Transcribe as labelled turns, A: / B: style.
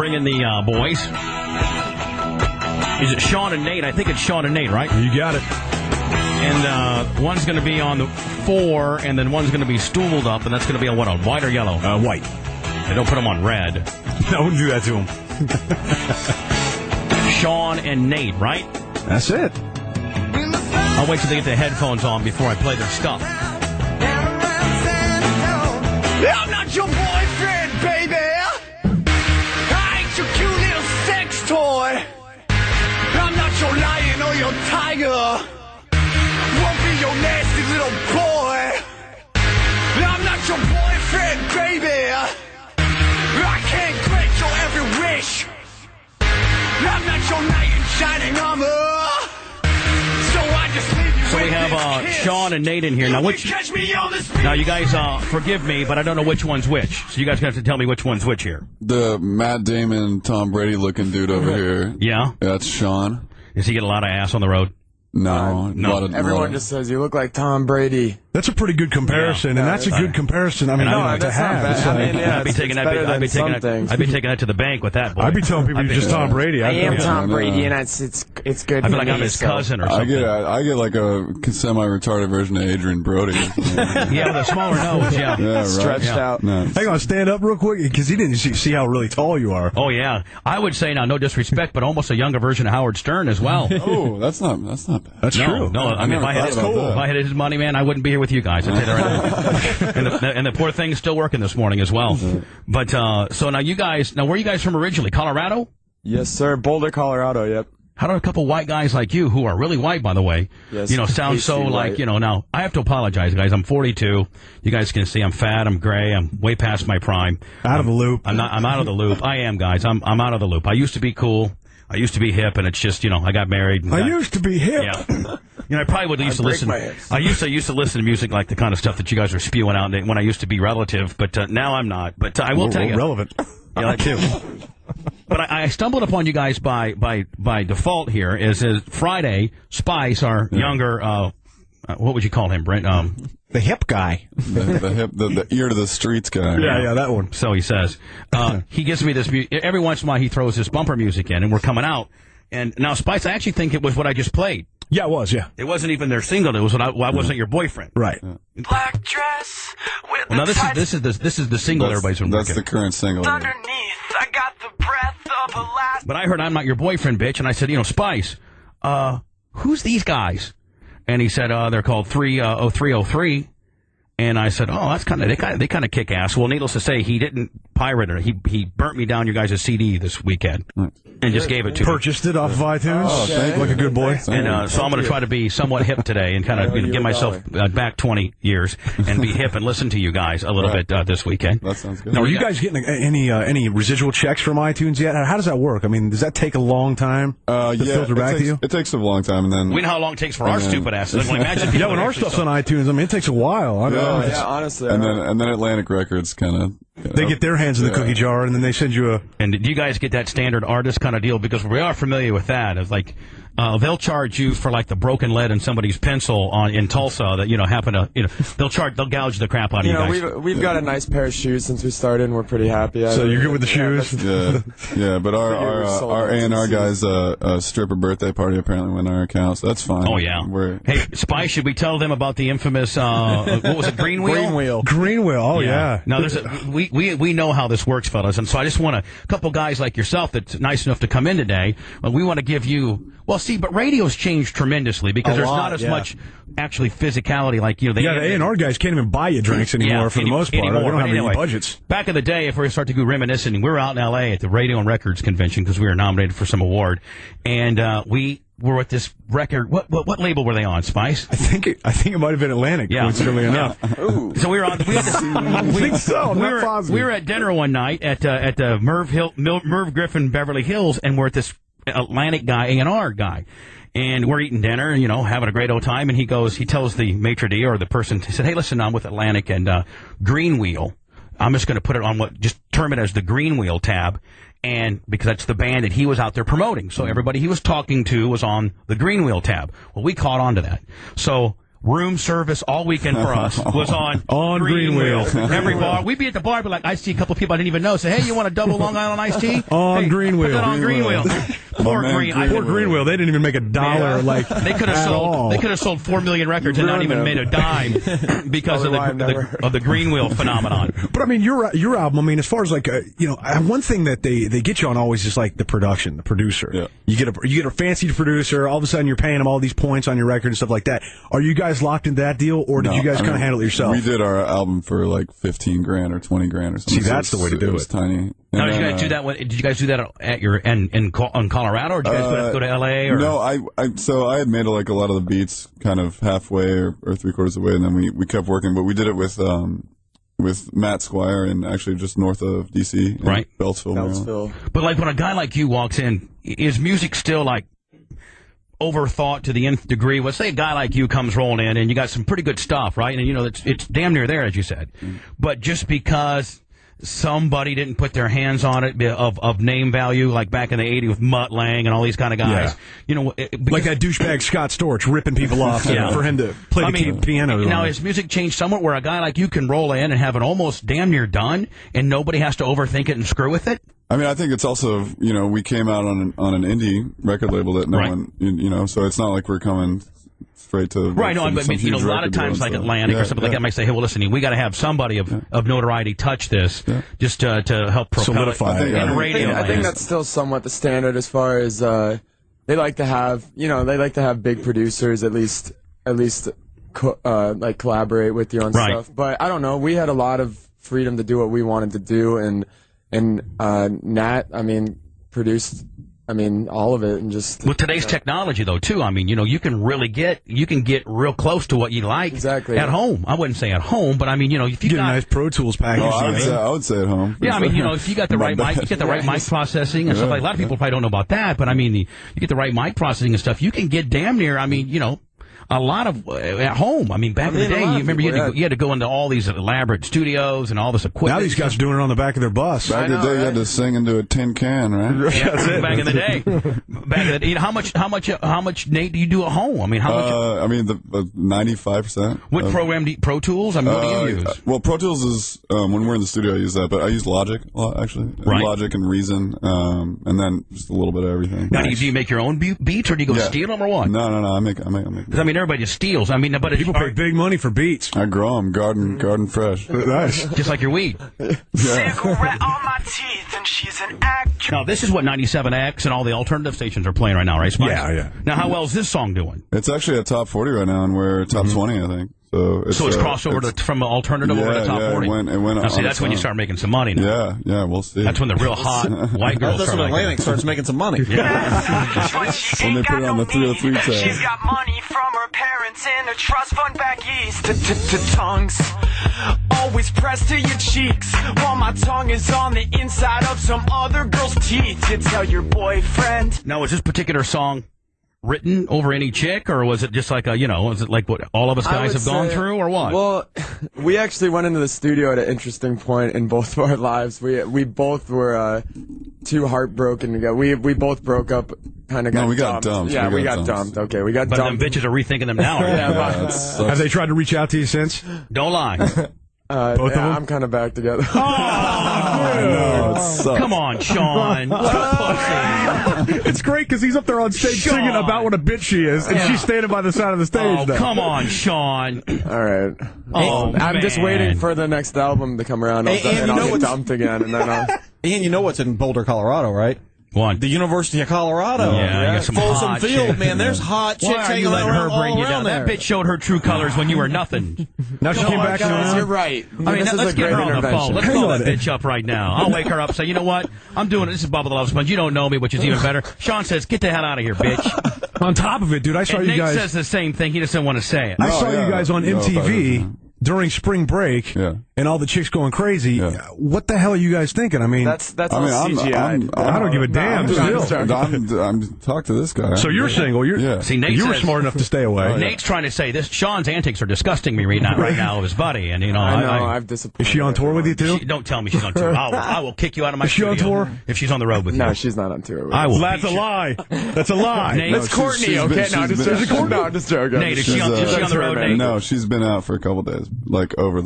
A: bring in the boys. Is it Sean and Nate? I think it's Sean and Nate, right?
B: You got it.
A: And one's going to be on the 4, and then one's going to be stooled up, and that's going to be on what, on white or yellow?
B: White.
A: They don't put them on red.
B: I wouldn't do that to him.
A: Sean and Nate, right?
B: That's it.
A: I'll wait till they get their headphones on before I play their stuff.
C: I'm not your boyfriend, baby. I ain't your cute little sex toy. I'm not your lion or your tiger. Won't be your nasty little boy. I'm not your boyfriend, baby. I can't grant your every wish. I'm not your knight in shining armor. So I just leave you.
A: So we have Sean and Nate in here. Now, now you guys forgive me, but I don't know which one's which. So you guys have to tell me which one's which here.
D: The Matt Damon, Tom Brady looking dude over here.
A: Yeah?
D: That's Sean.
A: Does he get a lot of ass on the road?
D: No.
E: Everyone just says you look like Tom Brady.
B: That's a pretty good comparison, and that's a good comparison. I mean, to have.
A: I'd be taking that to the bank with that boy.
B: I'd be telling people you're just Tom Brady.
E: I am Tom Brady, and it's good.
A: I feel like I'm his cousin or something.
D: I get like a semi-retarded version of Adrian Brody.
A: Yeah, with a smaller nose. Yeah,
D: right.
E: Stretched out.
D: No.
B: Hang on, stand up real quick, because he didn't see how really tall you are.
A: Oh yeah, I would say now, no disrespect, but almost a younger version of Howard Stern as well.
D: Oh, that's not bad.
B: That's true.
A: No, I mean, if I had his money, man, I wouldn't be here with you guys. I'd say that right now. and the poor thing's still working this morning as well. But so now you guys, where are you guys from originally? Colorado?
E: Yes, sir. Boulder, Colorado. Yep.
A: How do a couple white guys like you, who are really white, by the way, sound so like, now, I have to apologize, guys. I'm 42. You guys can see I'm fat, I'm gray, I'm way past my prime.
B: Out of the loop.
A: I'm out of the loop. I am, guys. I'm out of the loop. I used to be cool. I used to be hip, and it's just, I got married. And
B: I used to be hip.
A: Yeah. I probably would used to listen. I used to listen to music like the kind of stuff that you guys are spewing out when I used to be relative, but now I'm not. But I will tell you.
B: Relevant.
A: Yeah, that too. But I stumbled upon you guys by default here. Is Friday, Spice, our younger, what would you call him, Brent?
B: The hip guy.
D: The ear to the streets guy.
B: Yeah, that one.
A: So he says. He gives me this music. Every once in a while he throws this bumper music in, and we're coming out. And now, Spice, I actually think it was what I just played.
B: Yeah, it was, yeah.
A: It wasn't even their single. It was I wasn't your boyfriend.
B: Right.
C: Black dress with
A: well, now this is the single everybody's been working.
D: That's the current single.
C: Underneath, I got the breath of a last.
A: But I heard I'm not your boyfriend, bitch, and I said, Spice, who's these guys? And he said, they're called 30303. And I said, oh, that's they kind of kick ass. Well, needless to say, he didn't pirate it. He burnt me down your guys' CD this weekend and just gave it to me.
B: Purchased it off of iTunes.
D: Oh,
B: like a good boy.
A: And so I'm going to try to be somewhat hip today and kind of give myself back 20 years and be hip and listen to you guys a little bit this weekend.
D: That sounds good.
B: Now, are you guys getting any residual checks from iTunes yet? How does that work? I mean, does that take a long time to filter back to you?
D: It takes a long time, and then
A: we know how long it takes for our stupid asses. Imagine
B: when our stuff's on iTunes, I mean, it takes a while. I know.
E: Yeah, honestly.
D: And then Atlantic Records kind of
B: they get their hands in the cookie jar, and then they send you a.
A: And do you guys get that standard artist kind of deal? Because we are familiar with that. It's like they'll charge you for like the broken lead in somebody's pencil in Tulsa that happen to they'll gouge the crap out of you guys.
E: We've got a nice pair of shoes since we started, and we're pretty happy.
B: So you're good with the shoes?
D: Yeah. But our A&R guy's stripper birthday party apparently went on our account, so that's fine.
A: Oh yeah. Hey, Spice, should we tell them about the infamous what was it, Green Wheel?
B: Green Wheel. Oh yeah.
A: Now we know how this works, fellas, and so I just want a couple guys like yourself that's nice enough to come in today. We want to give you. Well, see, but radio's changed tremendously because there's not as much actually physicality like the
B: A&R guys can't even buy you drinks anymore for the most part. They don't have any budgets.
A: Back in the day, if we start to go reminiscing, we were out in L.A. at the Radio and Records Convention because we were nominated for some award, and we were at this record. What label were they on, Spice?
B: I think it might have been Atlantic. Yeah, coincidentally enough.
A: So we were on. We were at dinner one night at the Merv Griffin Beverly Hills, and we're at this Atlantic guy, A&R guy. And we're eating dinner, having a great old time. And he tells the maitre d' or the person, he said, hey, listen, I'm with Atlantic and Green Wheel. I'm just going to put it on just term it as the Green Wheel tab. And because that's the band that he was out there promoting. So everybody he was talking to was on the Green Wheel tab. Well, we caught on to that. So room service all weekend for us was on Green Wheel. Every bar. We'd be at the bar, but like I see a couple people I didn't even know say, "Hey, you want a double Long Island iced tea?"
B: On Green Wheel.
A: Put that on Green Wheel. Poor
B: Green Wheel. They didn't even make a dollar. Like
A: they could have sold. They could have sold 4 million records and not even made a dime because of the Green Wheel phenomenon.
B: But I mean, your album. I mean, as far as like one thing that they get you on always is like the production, the producer.
D: Yeah.
B: You get a fancy producer. All of a sudden, you're paying them all these points on your record and stuff like that. Are you guys locked into that deal, or did you guys kind of handle it yourself?
D: We did our album for like 15 grand or 20 grand or something.
B: See, that's the way to do it.
D: It was tiny.
A: Now, did you guys do that? Did you guys do that at your in Colorado, or did you guys go to L.A.? Or?
D: No, so I had made like a lot of the beats kind of halfway or 3/4 of the way, and then we kept working. But we did it with Matt Squire and actually just north of D.C.
A: Right,
E: Beltsville.
A: But like when a guy like you walks in, is music still like overthought to the nth degree? Let's say a guy like you comes rolling in and you got some pretty good stuff, right? And it's damn near there, as you said. But just because somebody didn't put their hands on it of name value, like back in the 80s with Mutt Lang and all these kind of guys.
B: Yeah. Like that douchebag Scott Storch ripping people off for him to play the piano.
A: Now, has music changed somewhat where a guy like you can roll in and have it almost damn near done and nobody has to overthink it and screw with it?
D: I mean, I think it's also, we came out on an indie record label that no one, so it's not like we're coming straight to
A: right. No, but a lot of times like Atlantic or something like that might say, "Hey, well, listen, we got to have somebody of notoriety touch this just to help propel
B: solidify
A: it in radio."
E: I think that's still somewhat the standard as far as they like to have big producers at least like collaborate with you on stuff. But I don't know. We had a lot of freedom to do what we wanted to do, and Nat, produced. All of it, and just
A: with today's technology, though, too. You can really get real close to what you like at home. I wouldn't say at home, but if you
B: get a nice Pro Tools package.
D: I would say at home.
A: Yeah, if you got the right mic, you get the right mic processing and stuff like. A lot of people probably don't know about that, but you get the right mic processing and stuff. You can get damn near. A lot of at home. Back in the day, you remember you had to go into all these elaborate studios and all this equipment.
B: Now these guys are doing it on the back of their bus.
D: Back in the day, you had to sing into a tin can, right?
A: Yeah, that's it. Back in the day. How much Nate do you do at home? How much?
D: The 95%.
A: What program? Pro Tools? What do you use?
D: Well, Pro Tools is when we're in the studio, I use that, but I use Logic a lot actually.
A: Right.
D: Logic and Reason, and then just a little bit of everything.
A: Now, do you make your own beats, or do you go steal them, or what?
D: No. I make.
A: Everybody just steals. But
B: people pay big money for beats.
D: I grow them, garden fresh.
B: Nice,
A: just like your weed.
C: Cigarette on my teeth, and she's an actress.
A: Now, this is what 97X and all the alternative stations are playing right now, right, Spice?
B: Yeah.
A: Now, how well is this song doing?
D: It's actually at top 40 right now, and we're top 20, I think. So it's
A: crossed over from alternative over to top 40.
D: It went
A: now, see, that's when you start making some money now.
D: Yeah, we'll see.
A: That's when the real hot white girls
F: That's
A: start
F: when Atlantic starts making some money.
A: Yeah.
D: When they put it on the 303 tag.
C: She's got money from her parents in a trust fund back east. Tongues always pressed to your cheeks, while my tongue is on the inside of some other girl's teeth. You tell your boyfriend.
A: Now, was this particular song written over any chick, or was it just like was it like what all of us guys have gone through, or what?
E: Well, we actually went into the studio at an interesting point in both of our lives. We both were too heartbroken to go. We both broke up. Kind of got
D: dumped.
E: Yeah, we got dumped. Okay, we got dumped.
A: But them bitches are rethinking them now.
B: Have they tried to reach out to you since?
A: Don't lie.
B: Both of them?
E: I'm kind of back together.
A: Come on, Sean.
B: It's great because he's up there on stage singing about what a bitch she is, and she's standing by the side of the stage.
A: Come on, Sean.
E: All right. I'm just waiting for the next album to come around, and I'll get dumped again. And then
F: Ian, you know what's in Boulder, Colorado, right?
A: What?
F: The University of Colorado.
A: Yeah, you got some
F: Folsom
A: hot
F: Field,
A: chicks.
F: man. There's hot chicks hanging
A: letting her
F: around
A: bring you down?
F: there.
A: That bitch showed her true colors when you were nothing.
B: Now she came back.
E: You're right.
A: Let's get her on the phone. Let's call that bitch up right now. I'll wake her up and say, you know what? I'm doing it. This is Bubba the Love Sponge. You don't know me, which is even better. Sean says, get the hell out of here, bitch.
B: On top of it, dude, I saw you
A: Nate
B: guys.
A: says the same thing. He just doesn't want to say it.
B: I saw you guys on MTV during spring break.
D: Yeah.
B: and all the chicks going crazy. What the hell are you guys thinking? I mean,
E: that's all CGI.
B: I don't give a damn.
D: I'm talk to this guy.
B: So you're single.
A: See, Nate
B: you were
A: says,
B: smart enough to stay away.
A: Nate's trying to say this. Sean's antics are disgusting me right now of his buddy, and
E: I've disappointed.
B: Is she on tour with you too?
A: Don't tell me she's on tour. I will kick you out of my
B: Is she
A: studio
B: on tour?
A: if she's on the road with you.
E: No, she's not on tour with
A: I will.
B: That's a lie. That's a lie.
A: Nate,
E: It's Courtney, okay? No, I'm just joking.
A: Nate, is she on the road, Nate?
D: No, she's been out for a couple days, like over the